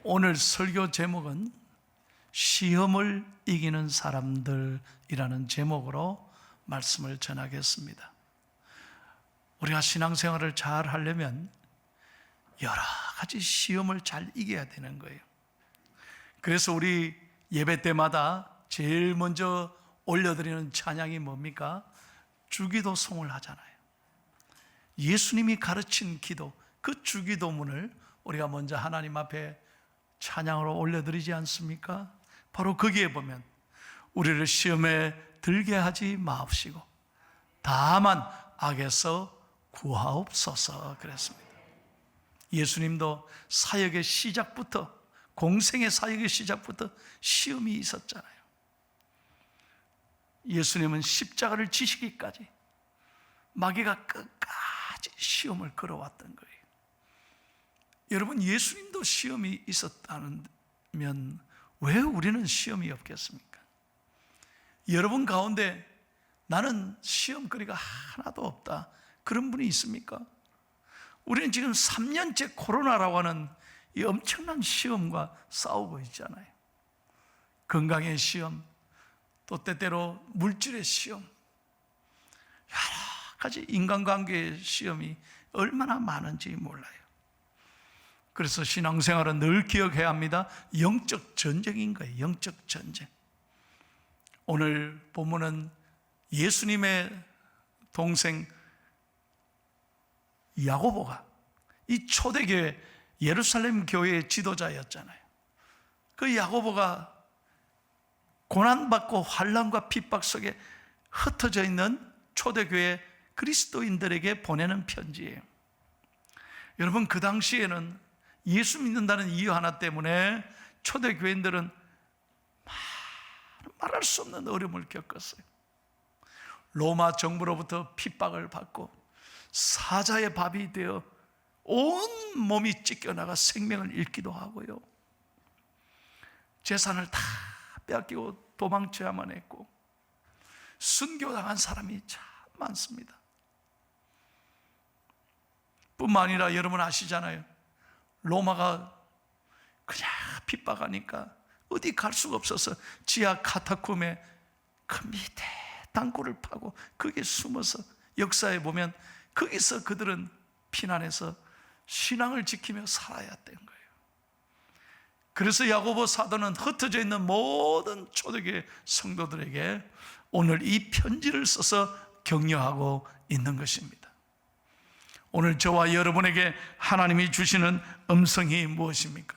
오늘 설교 제목은 시험을 이기는 사람들이라는 제목으로 말씀을 전하겠습니다. 우리가 신앙생활을 잘 하려면 여러 가지 시험을 잘 이겨야 되는 거예요. 그래서 우리 예배 때마다 제일 먼저 올려드리는 찬양이 뭡니까? 주기도송을 하잖아요. 예수님이 가르친 기도, 그 주기도문을 우리가 먼저 하나님 앞에 찬양으로 올려드리지 않습니까? 바로 거기에 보면 우리를 시험에 들게 하지 마옵시고 다만 악에서 구하옵소서 그랬습니다. 예수님도 사역의 시작부터, 공생의 사역의 시작부터 시험이 있었잖아요. 예수님은 십자가를 지시기까지 마귀가 끝까지 시험을 걸어왔던 거예요. 여러분, 예수님도 시험이 있었다면 왜 우리는 시험이 없겠습니까? 여러분 가운데 나는 시험거리가 하나도 없다, 그런 분이 있습니까? 우리는 지금 3년째 코로나라고 하는 이 엄청난 시험과 싸우고 있잖아요. 건강의 시험, 또 때때로 물질의 시험, 여러 가지 인간관계의 시험이 얼마나 많은지 몰라요. 그래서 신앙생활은 늘 기억해야 합니다. 영적 전쟁인 거예요. 영적 전쟁. 오늘 본문은 예수님의 동생 야고보가 이 초대교회 예루살렘 교회의 지도자였잖아요. 그 야고보가 고난받고 환난과 핍박 속에 흩어져 있는 초대교회 그리스도인들에게 보내는 편지예요. 여러분, 그 당시에는 예수 믿는다는 이유 하나 때문에 초대교인들은 말할 수 없는 어려움을 겪었어요. 로마 정부로부터 핍박을 받고 사자의 밥이 되어 온 몸이 찢겨나가 생명을 잃기도 하고요, 재산을 다 빼앗기고 도망쳐야만 했고 순교당한 사람이 참 많습니다. 뿐만 아니라 여러분 아시잖아요. 로마가 그냥 핍박하니까 어디 갈 수가 없어서 지하 카타콤에 그 밑에 땅굴을 파고 거기에 숨어서, 역사에 보면 거기서 그들은 피난해서 신앙을 지키며 살아야 된 거예요. 그래서 야고보 사도는 흩어져 있는 모든 초대교회 성도들에게 오늘 이 편지를 써서 격려하고 있는 것입니다. 오늘 저와 여러분에게 하나님이 주시는 음성이 무엇입니까?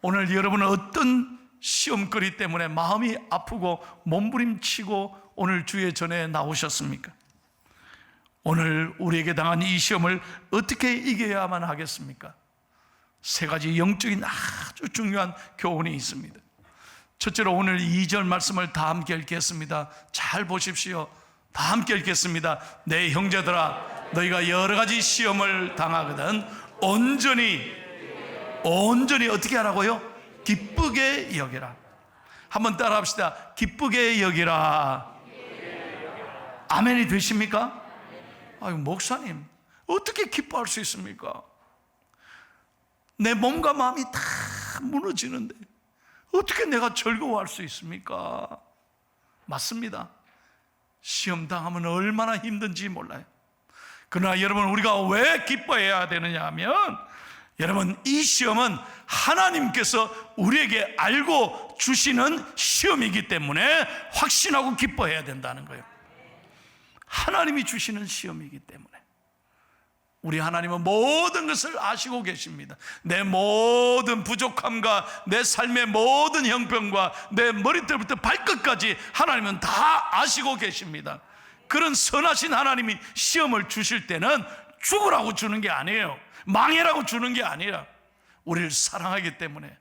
오늘 여러분은 어떤 시험거리 때문에 마음이 아프고 몸부림치고 오늘 주의 전에 나오셨습니까? 오늘 우리에게 당한 이 시험을 어떻게 이겨야만 하겠습니까? 세 가지 영적인 아주 중요한 교훈이 있습니다. 첫째로 오늘 2절 말씀을 다 함께 읽겠습니다. 잘 보십시오. 다 함께 읽겠습니다. 내 형제들아, 너희가 여러 가지 시험을 당하거든 온전히 어떻게 하라고요? 기쁘게 여기라. 한번 따라 합시다. 기쁘게 여기라. 아멘이 되십니까? 아유, 목사님, 어떻게 기뻐할 수 있습니까? 내 몸과 마음이 다 무너지는데 어떻게 내가 즐거워할 수 있습니까? 맞습니다. 시험 당하면 얼마나 힘든지 몰라요. 그러나 여러분, 우리가 왜 기뻐해야 되느냐 하면, 여러분, 이 시험은 하나님께서 우리에게 알고 주시는 시험이기 때문에 확신하고 기뻐해야 된다는 거예요. 하나님이 주시는 시험이기 때문에. 우리 하나님은 모든 것을 아시고 계십니다. 내 모든 부족함과 내 삶의 모든 형편과 내 머리털부터 발끝까지 하나님은 다 아시고 계십니다. 그런 선하신 하나님이 시험을 주실 때는 죽으라고 주는 게 아니에요. 망해라고 주는 게 아니라 우리를 사랑하기 때문에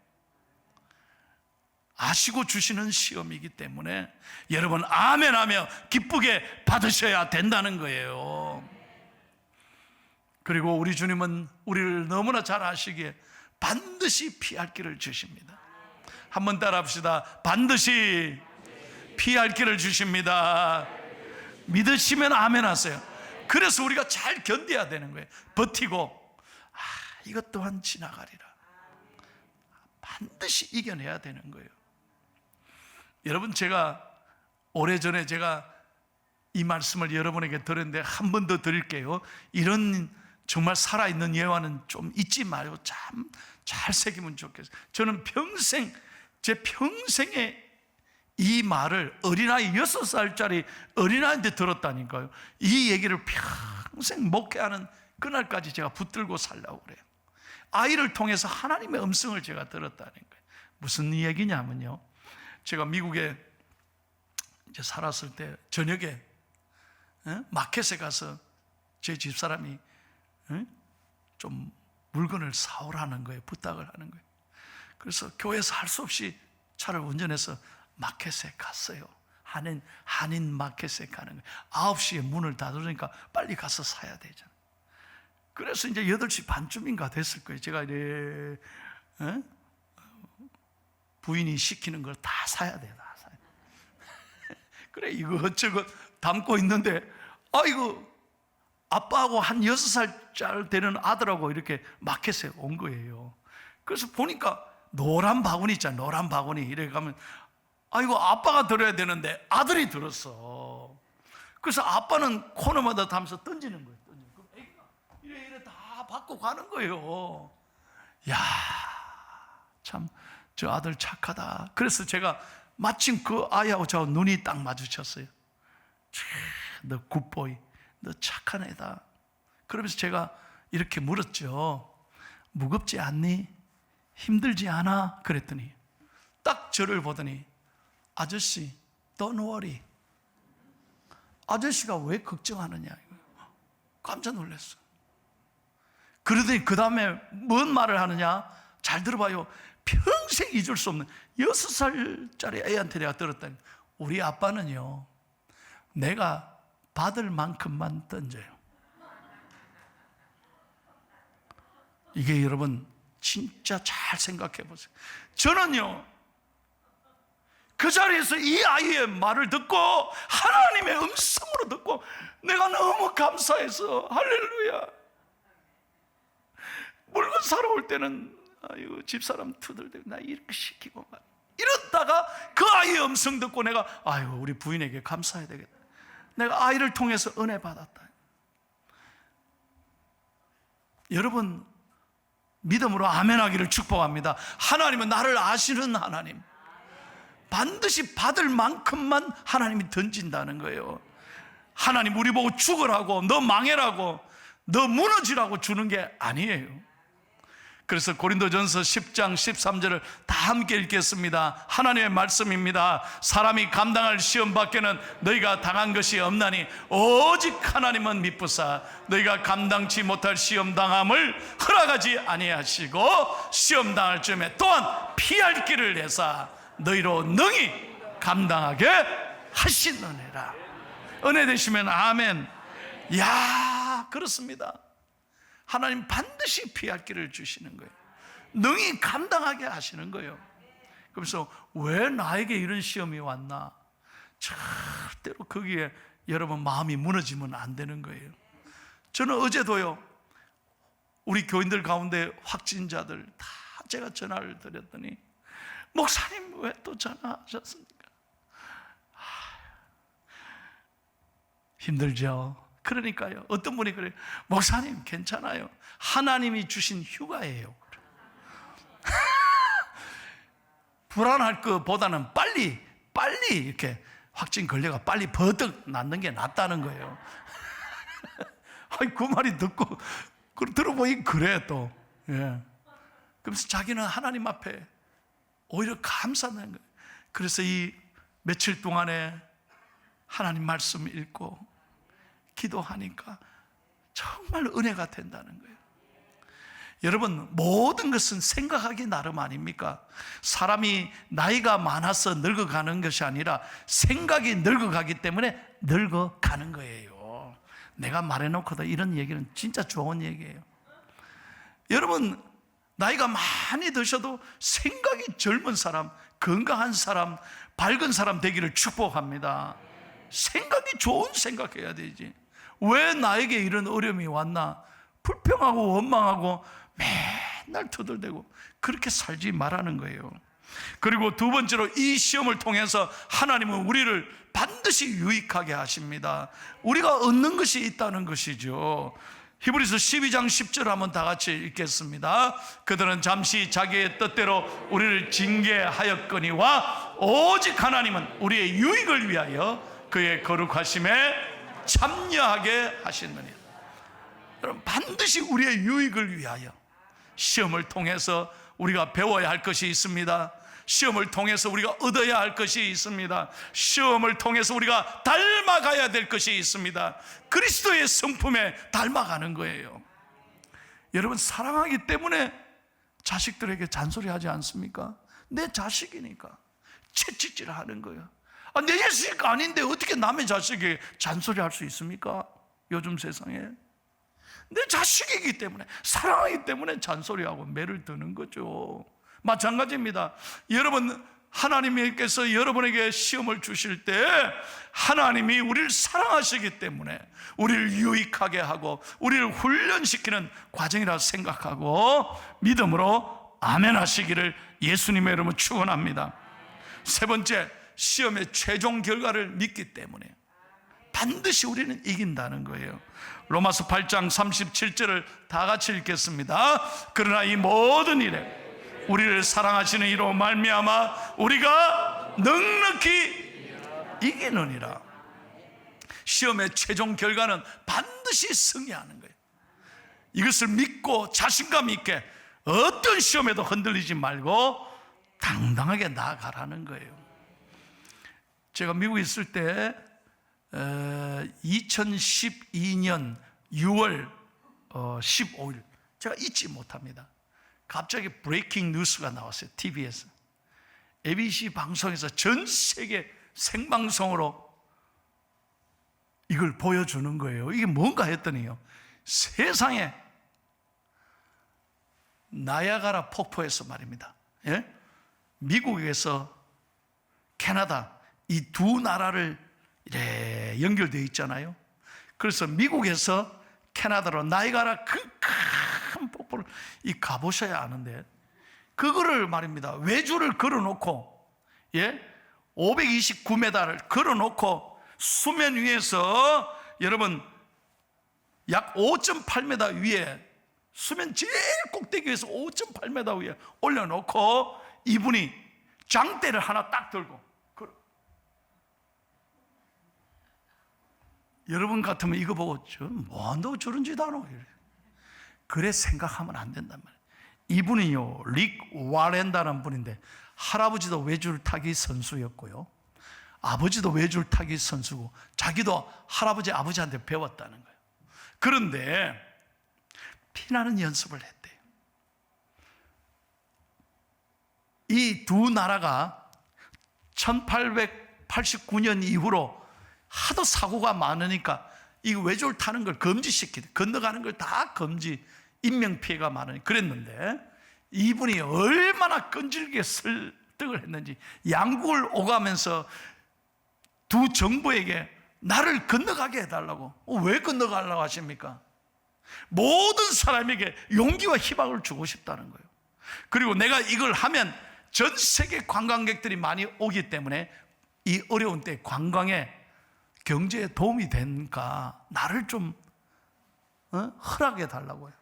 아시고 주시는 시험이기 때문에 여러분 아멘하며 기쁘게 받으셔야 된다는 거예요. 그리고 우리 주님은 우리를 너무나 잘 아시기에 반드시 피할 길을 주십니다. 한번 따라 합시다. 반드시 피할 길을 주십니다. 믿으시면 아멘 하세요. 그래서 우리가 잘 견뎌야 되는 거예요. 버티고 이것 또한 지나가리라. 반드시 이겨내야 되는 거예요. 여러분, 제가 오래전에 제가 이 말씀을 여러분에게 들었는데 한 번 더 드릴게요. 이런 정말 살아있는 예화는 좀 잊지 말고 참 잘 새기면 좋겠어요. 저는 제 평생에 이 말을 어린아이 6살짜리 어린아이한테 들었다니까요. 이 얘기를 평생 목회하는 그날까지 제가 붙들고 살려고 그래요. 아이를 통해서 하나님의 음성을 제가 들었다는 거예요. 무슨 얘기냐면요, 제가 미국에 이제 살았을 때 저녁에 마켓에 가서 제 집사람이 좀 물건을 사오라는 거예요. 부탁을 하는 거예요. 그래서 교회에서 할 수 없이 차를 운전해서 마켓에 갔어요. 한인 마켓에 가는 거예요. 9시에 문을 닫으니까 빨리 가서 사야 되잖아요. 그래서 이제 8시 반쯤인가 됐을 거예요. 제가 이제 부인이 시키는 걸 다 사야 돼요. 다 사야 돼. 그래, 이것저것 담고 있는데, 이거 아빠하고 한 6살짜리 되는 아들하고 이렇게 마켓에 온 거예요. 그래서 보니까 노란 바구니 있잖아요. 노란 바구니. 이렇게 가면, 이거 아빠가 들어야 되는데 아들이 들었어. 그래서 아빠는 코너마다 담아서 던지는 거예요. 그럼 애기가 이래 다 받고 가는 거예요. 야, 참 저 아들 착하다. 그래서 제가 마침 그 아이하고 저 눈이 딱 마주쳤어요. 너 굿보이, 너 착한 애다. 그러면서 제가 이렇게 물었죠. 무겁지 않니? 힘들지 않아? 그랬더니 딱 저를 보더니, 아저씨, don't worry. 아저씨가 왜 걱정하느냐. 깜짝 놀랐어요. 그러더니 그 다음에 뭔 말을 하느냐? 잘 들어봐요. 평생 잊을 수 없는 6살짜리 애한테 내가 들었다니, 우리 아빠는요, 내가 받을 만큼만 던져요. 이게 여러분 진짜 잘 생각해 보세요. 저는요, 그 자리에서 이 아이의 말을 듣고 하나님의 음성으로 듣고 내가 너무 감사해서, 할렐루야. 물건 사러 올 때는 집사람 투덜대고 나 이렇게 시키고 막 이러다가 그 아이의 음성 듣고 내가 우리 부인에게 감사해야 되겠다. 내가 아이를 통해서 은혜 받았다. 여러분, 믿음으로 아멘하기를 축복합니다. 하나님은 나를 아시는 하나님, 반드시 받을 만큼만 하나님이 던진다는 거예요. 하나님 우리 보고 죽으라고, 너 망해라고, 너 무너지라고 주는 게 아니에요. 그래서 고린도전서 10장 13절을 다 함께 읽겠습니다. 하나님의 말씀입니다. 사람이 감당할 시험 밖에는 너희가 당한 것이 없나니 오직 하나님은 미쁘사 너희가 감당치 못할 시험 당함을 허락하지 아니하시고 시험 당할 즈음에 또한 피할 길을 내사 너희로 능히 감당하게 하시느니라. 은혜 되시면 아멘. 야, 그렇습니다. 하나님 반드시 피할 길을 주시는 거예요. 능히 감당하게 하시는 거예요. 그래서 왜 나에게 이런 시험이 왔나? 절대로 거기에 여러분 마음이 무너지면 안 되는 거예요. 저는 어제도요, 우리 교인들 가운데 확진자들 다 제가 전화를 드렸더니, 목사님 왜 또 전화하셨습니까? 힘들죠. 그러니까요, 어떤 분이 그래요. 목사님 괜찮아요. 하나님이 주신 휴가예요. 불안할 것보다는 빨리 이렇게 확진 걸려가 빨리 버뜩 낫는 게 낫다는 거예요. 그 말이 듣고 들어보니 그래 또. 예. 그래서 자기는 하나님 앞에 오히려 감사하는 거예요. 그래서 이 며칠 동안에 하나님 말씀 읽고 기도하니까 정말 은혜가 된다는 거예요. 여러분, 모든 것은 생각하기 나름 아닙니까? 사람이 나이가 많아서 늙어가는 것이 아니라 생각이 늙어가기 때문에 늙어가는 거예요. 내가 말해놓고도 이런 얘기는 진짜 좋은 얘기예요. 여러분, 나이가 많이 드셔도 생각이 젊은 사람, 건강한 사람, 밝은 사람 되기를 축복합니다. 생각이 좋은 생각해야 되지. 왜 나에게 이런 어려움이 왔나? 불평하고 원망하고 맨날 터덜대고 그렇게 살지 말라는 거예요. 그리고 두 번째로, 이 시험을 통해서 하나님은 우리를 반드시 유익하게 하십니다. 우리가 얻는 것이 있다는 것이죠. 히브리서 12장 10절 한번 다 같이 읽겠습니다. 그들은 잠시 자기의 뜻대로 우리를 징계하였거니와 오직 하나님은 우리의 유익을 위하여 그의 거룩하심에 참여하게 하시느니라. 여러분, 반드시 우리의 유익을 위하여 시험을 통해서 우리가 배워야 할 것이 있습니다. 시험을 통해서 우리가 얻어야 할 것이 있습니다. 시험을 통해서 우리가 닮아가야 될 것이 있습니다. 그리스도의 성품에 닮아가는 거예요. 여러분, 사랑하기 때문에 자식들에게 잔소리하지 않습니까? 내 자식이니까 채찍질 하는 거예요. 내 자식 아닌데 어떻게 남의 자식에게 잔소리할 수 있습니까? 요즘 세상에 내 자식이기 때문에, 사랑하기 때문에 잔소리하고 매를 드는 거죠. 마찬가지입니다. 여러분, 하나님께서 여러분에게 시험을 주실 때 하나님이 우리를 사랑하시기 때문에 우리를 유익하게 하고 우리를 훈련시키는 과정이라 생각하고 믿음으로 아멘 하시기를 예수님의 이름으로 축원합니다. 세 번째, 시험의 최종 결과를 믿기 때문에 반드시 우리는 이긴다는 거예요. 로마서 8장 37절을 다 같이 읽겠습니다. 그러나 이 모든 일에 우리를 사랑하시는 이로 말미암아 우리가 넉넉히 이기느니라. 시험의 최종 결과는 반드시 승리하는 거예요. 이것을 믿고 자신감 있게 어떤 시험에도 흔들리지 말고 당당하게 나아가라는 거예요. 제가 미국에 있을 때 2012년 6월 15일 제가 잊지 못합니다. 갑자기 브레이킹 뉴스가 나왔어요. TV에서 ABC 방송에서 전 세계 생방송으로 이걸 보여주는 거예요. 이게 뭔가 했더니요, 세상에 나야가라 폭포에서 말입니다, 예? 미국에서 캐나다 이 두 나라를 이래 연결되어 있잖아요. 그래서 미국에서 캐나다로 나야가라 그 큰 폭포를 가보셔야 아는데, 그거를 말입니다, 외주를 걸어놓고, 예, 529m를 걸어놓고 수면 위에서 여러분 약 5.8m 위에, 수면 제일 꼭대기 위에서 5.8m 위에 올려놓고 이분이 장대를 하나 딱 들고, 여러분 같으면 이거 보고 뭐한다고 저런 짓 하노? 그래 생각하면 안 된단 말이에요. 이분이요, 릭 와렌다라는 분인데 할아버지도 외줄 타기 선수였고요, 아버지도 외줄 타기 선수고 자기도 할아버지 아버지한테 배웠다는 거예요. 그런데 피나는 연습을 했대요. 이 두 나라가 1889년 이후로 하도 사고가 많으니까 이 외줄 타는 걸 금지시키고 건너가는 걸 다 금지, 인명피해가 많으니 그랬는데, 이분이 얼마나 끈질기게 설득을 했는지 양국을 오가면서 두 정부에게 나를 건너가게 해달라고. 왜 건너가려고 하십니까? 모든 사람에게 용기와 희망을 주고 싶다는 거예요. 그리고 내가 이걸 하면 전 세계 관광객들이 많이 오기 때문에 이 어려운 때 관광에, 경제에 도움이 되니까 나를 좀 허락해 달라고요.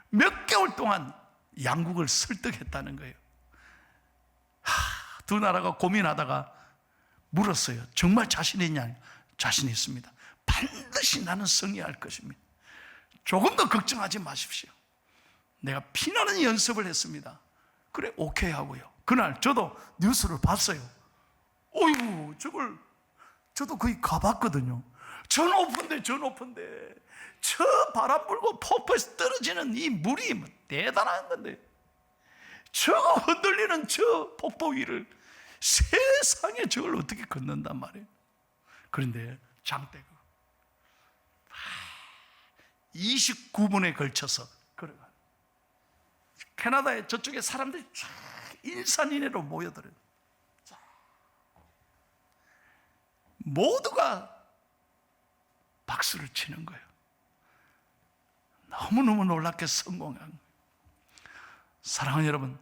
몇 개월 동안 양국을 설득했다는 거예요. 두 나라가 고민하다가 물었어요. 정말 자신이 있냐? 자신 있습니다. 반드시 나는 승리할 것입니다. 조금 더 걱정하지 마십시오. 내가 피나는 연습을 했습니다. 그래, 오케이 하고요. 그날 저도 뉴스를 봤어요. 어이구, 저도 거기 가봤거든요. 저 높은데 저 바람 불고 폭포에서 떨어지는 이 물이 대단한 건데, 저거 흔들리는 저 폭포 위를 세상에 저걸 어떻게 걷는단 말이에요. 그런데 장대가 29분에 걸쳐서 걸어가. 캐나다의 저쪽에 사람들이 쫙 일산이내로 모여들어요. 모두가 박수를 치는 거예요. 너무너무 놀랍게 성공한 거예요. 사랑하는 여러분,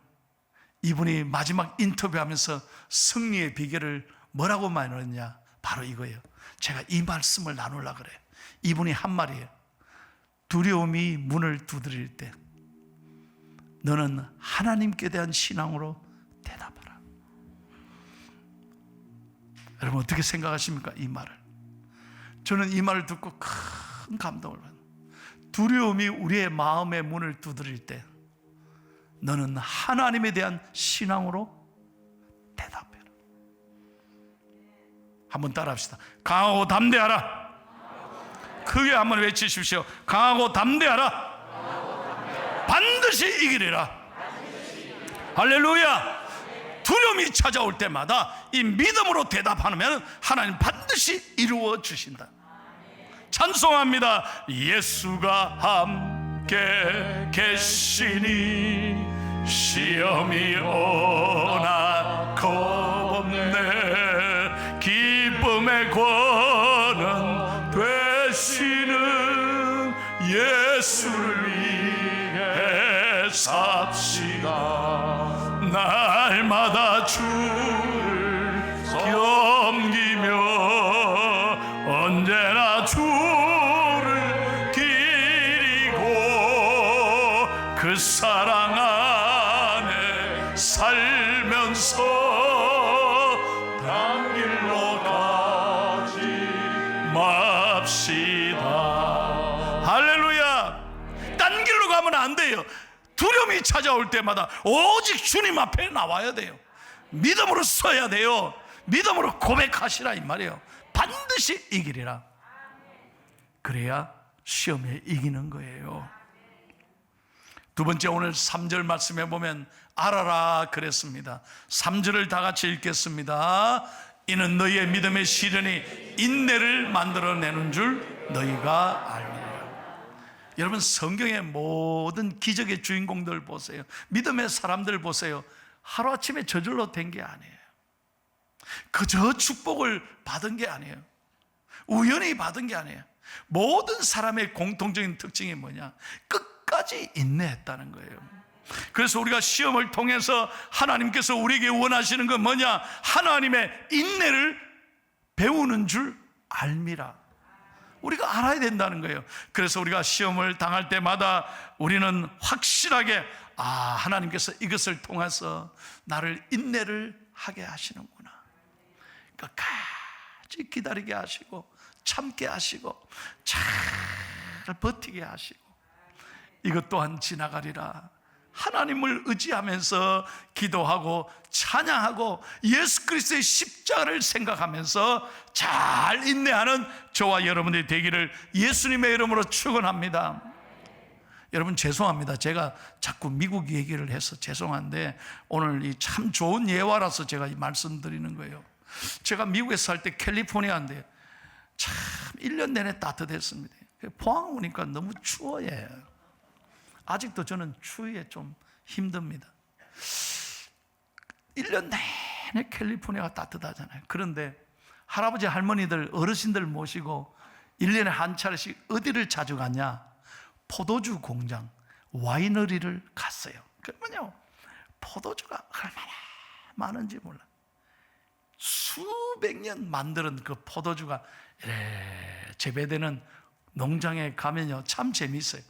이분이 마지막 인터뷰하면서 승리의 비결을 뭐라고 말했냐? 바로 이거예요. 제가 이 말씀을 나누려고 그래요. 이분이 한 말이에요. 두려움이 문을 두드릴 때 너는 하나님께 대한 신앙으로 대답하라. 여러분 어떻게 생각하십니까? 이 말을. 저는 이 말을 듣고 큰 감동을 받아요. 두려움이 우리의 마음의 문을 두드릴 때 너는 하나님에 대한 신앙으로 대답해라. 한번 따라합시다. 강하고 담대하라. 크게 한번 외치십시오. 강하고 담대하라. 반드시 이기리라. 할렐루야. 두려움이 찾아올 때마다 이 믿음으로 대답하면 하나님 반드시 이루어 주신다. 찬송합니다. 예수가 함께 계시니 시험이 오나 겁없네. 기쁨의 권은 되시는 예수를 위해 삽시다. 날마다 주를 섬기며 언제나 주를 기리고 그 사랑 안에 살면서 단 길로 가지 맙시다. 할렐루야. 딴 길로 가면 안 돼요. 두려움이 찾아올 때마다 오직 주님 앞에 나와야 돼요. 믿음으로 서야 돼요. 믿음으로 고백하시라 이 말이에요. 반드시 이기리라. 그래야 시험에 이기는 거예요. 두 번째, 오늘 3절 말씀에 보면 알아라 그랬습니다. 3절을 다 같이 읽겠습니다. 이는 너희의 믿음의 시련이 인내를 만들어내는 줄 너희가 알미라. 여러분 성경의 모든 기적의 주인공들 보세요. 믿음의 사람들 보세요. 하루아침에 저절로 된 게 아니에요. 그저 축복을 받은 게 아니에요. 우연히 받은 게 아니에요. 모든 사람의 공통적인 특징이 뭐냐? 끝까지 인내했다는 거예요. 그래서 우리가 시험을 통해서 하나님께서 우리에게 원하시는 건 뭐냐? 하나님의 인내를 배우는 줄 알미라. 우리가 알아야 된다는 거예요. 그래서 우리가 시험을 당할 때마다 우리는 확실하게 하나님께서 이것을 통해서 나를 인내를 하게 하시는구나. 끝까지 기다리게 하시고 참게 하시고 잘 버티게 하시고 이것 또한 지나가리라. 하나님을 의지하면서 기도하고 찬양하고 예수 그리스도의 십자가를 생각하면서 잘 인내하는 저와 여러분들이 되기를 예수님의 이름으로 축원합니다. 여러분 죄송합니다. 제가 자꾸 미국 얘기를 해서 죄송한데 오늘 이 참 좋은 예화라서 제가 이 말씀드리는 거예요. 제가 미국에 살 때 캘리포니아인데 참 1년 내내 따뜻했습니다. 포항 오니까 너무 추워요. 아직도 저는 추위에 좀 힘듭니다. 1년 내내 캘리포니아가 따뜻하잖아요. 그런데 할아버지 할머니들 어르신들 모시고 1년에 한 차례씩 어디를 자주 갔냐? 포도주 공장 와이너리를 갔어요. 그러면요 포도주가 얼마나 많은지 몰라. 수백 년 만드는 그 포도주가 재배되는 농장에 가면요 참 재미있어요.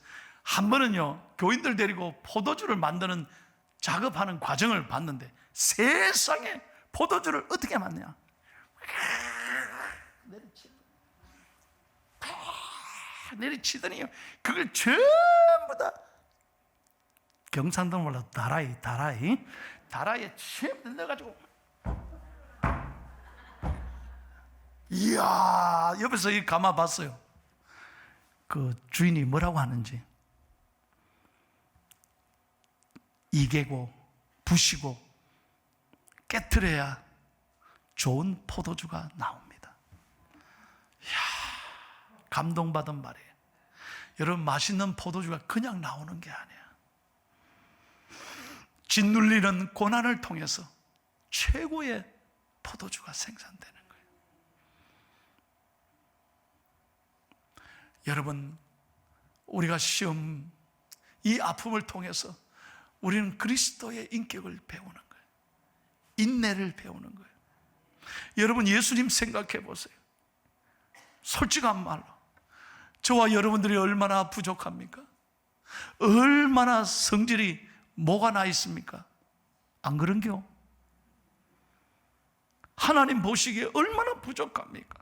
한 번은요 교인들 데리고 포도주를 만드는 작업하는 과정을 봤는데 세상에 포도주를 어떻게 만드냐? 내리치더니요 그걸 전부 다 경상도 몰라 다라이에 전부 넣어가지고 이야 옆에서 이 가만 봤어요. 그 주인이 뭐라고 하는지 이개고 부시고 깨트려야 좋은 포도주가 나옵니다. 이야 감동받은 말이에요. 여러분 맛있는 포도주가 그냥 나오는 게 아니야. 짓눌리는 고난을 통해서 최고의 포도주가 생산되는 거예요. 여러분 우리가 시험 이 아픔을 통해서 우리는 그리스도의 인격을 배우는 거예요. 인내를 배우는 거예요. 여러분, 예수님 생각해 보세요. 솔직한 말로 저와 여러분들이 얼마나 부족합니까? 얼마나 성질이 뭐가 나 있습니까? 안 그런겨? 하나님 보시기에 얼마나 부족합니까?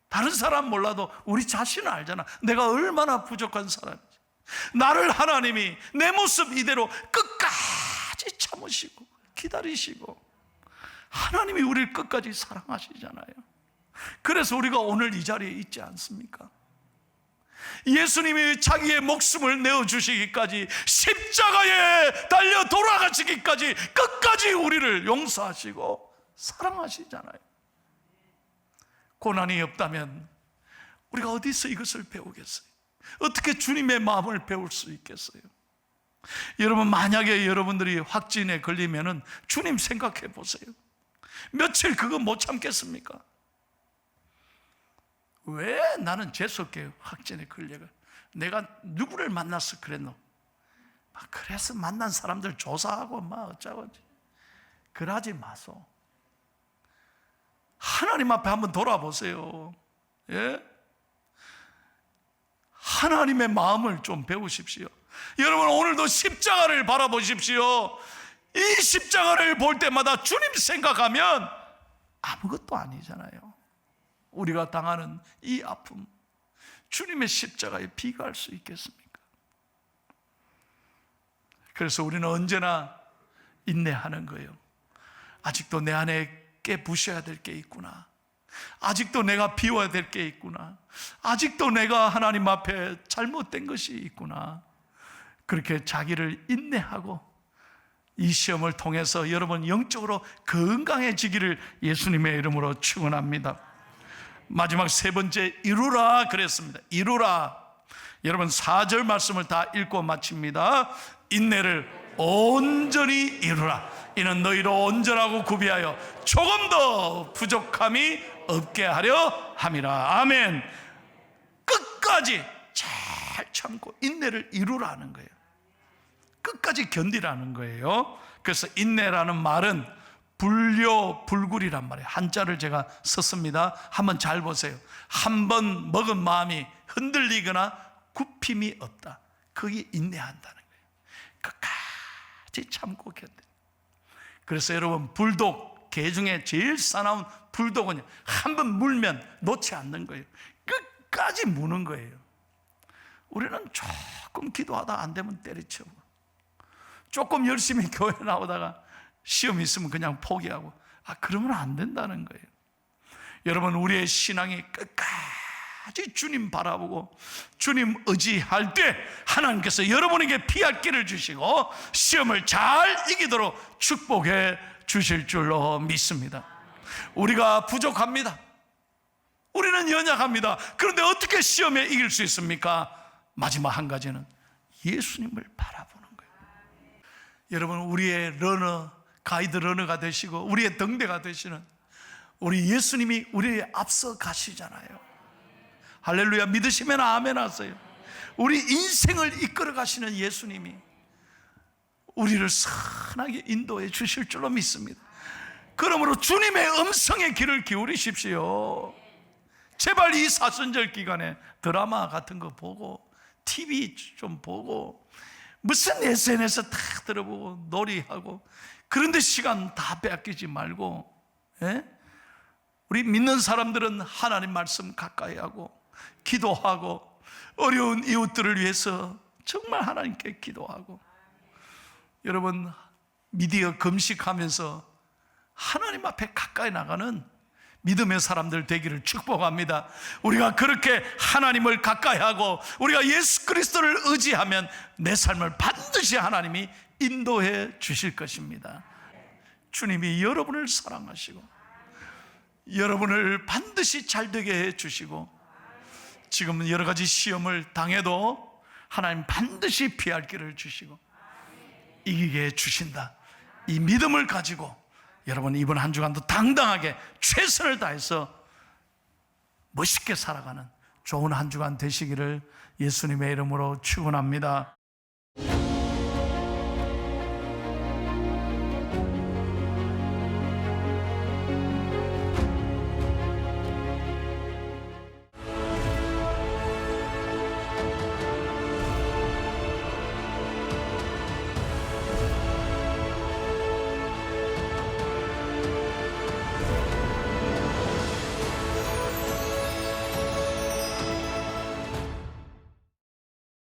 다른 사람 몰라도 우리 자신은 알잖아. 내가 얼마나 부족한 사람인지. 나를 하나님이 내 모습 이대로 끝까지 참으시고 기다리시고, 하나님이 우리를 끝까지 사랑하시잖아요. 그래서 우리가 오늘 이 자리에 있지 않습니까? 예수님이 자기의 목숨을 내어주시기까지, 십자가에 달려 돌아가시기까지 끝까지 우리를 용서하시고 사랑하시잖아요. 고난이 없다면 우리가 어디서 이것을 배우겠어요? 어떻게 주님의 마음을 배울 수 있겠어요? 여러분, 만약에 여러분들이 확진에 걸리면은 주님 생각해 보세요. 며칠 그거 못 참겠습니까? 왜 나는 재수없게 확진에 걸려가? 내가 누구를 만나서 그랬노? 그래서 만난 사람들 조사하고 막 어쩌고. 그러지 마소. 하나님 앞에 한번 돌아보세요. 예? 하나님의 마음을 좀 배우십시오. 여러분, 오늘도 십자가를 바라보십시오. 이 십자가를 볼 때마다 주님 생각하면 아무것도 아니잖아요. 우리가 당하는 이 아픔, 주님의 십자가에 비교할 수 있겠습니까? 그래서 우리는 언제나 인내하는 거예요. 아직도 내 안에 깨부셔야 될 게 있구나. 아직도 내가 비워야 될 게 있구나. 아직도 내가 하나님 앞에 잘못된 것이 있구나. 그렇게 자기를 인내하고 이 시험을 통해서 여러분 영적으로 건강해지기를 예수님의 이름으로 축원합니다. 마지막 세 번째, 이루라 그랬습니다. 이루라. 여러분, 4절 말씀을 다 읽고 마칩니다. 인내를 온전히 이루라. 이는 너희로 온전하고 구비하여 조금 더 부족함이 없게 하려 함이라. 아멘. 끝까지 잘 참고 인내를 이루라는 거예요. 끝까지 견디라는 거예요. 그래서 인내라는 말은 불려불굴이란 말이에요. 한자를 제가 썼습니다. 한번 잘 보세요. 한 번 먹은 마음이 흔들리거나 굽힘이 없다. 그게 인내한다는 거예요. 끝까지 참고 견뎌. 그래서 여러분, 불독, 개 중에 제일 사나운 불독은 한 번 물면 놓지 않는 거예요. 끝까지 무는 거예요. 우리는 조금 기도하다 안 되면 때려치고, 조금 열심히 교회 나오다가 시험 있으면 그냥 포기하고, 그러면 안 된다는 거예요. 여러분, 우리의 신앙이 끝까지 주님 바라보고 주님 의지할 때 하나님께서 여러분에게 피할 길을 주시고 시험을 잘 이기도록 축복해 주실 줄로 믿습니다. 우리가 부족합니다. 우리는 연약합니다. 그런데 어떻게 시험에 이길 수 있습니까? 마지막 한 가지는 예수님을 바라보는 거예요. 여러분, 우리의 러너, 가이드 러너가 되시고 우리의 등대가 되시는 우리 예수님이 우리에 앞서 가시잖아요. 할렐루야. 믿으시면 아멘 하세요. 우리 인생을 이끌어 가시는 예수님이 우리를 선하게 인도해 주실 줄로 믿습니다. 그러므로 주님의 음성의 귀를 기울이십시오. 제발 이 사순절 기간에 드라마 같은 거 보고 TV 좀 보고 무슨 SNS 다 들어보고 놀이하고 그런데 시간 다 뺏기지 말고, 우리 믿는 사람들은 하나님 말씀 가까이 하고 기도하고 어려운 이웃들을 위해서 정말 하나님께 기도하고, 여러분, 미디어 금식하면서 하나님 앞에 가까이 나가는 믿음의 사람들 되기를 축복합니다. 우리가 그렇게 하나님을 가까이 하고 우리가 예수 그리스도를 의지하면 내 삶을 반드시 하나님이 인도해 주실 것입니다. 주님이 여러분을 사랑하시고 여러분을 반드시 잘되게 해 주시고, 지금 여러 가지 시험을 당해도 하나님 반드시 피할 길을 주시고 이기게 해 주신다. 이 믿음을 가지고 여러분, 이번 한 주간도 당당하게 최선을 다해서 멋있게 살아가는 좋은 한 주간 되시기를 예수님의 이름으로 축원합니다.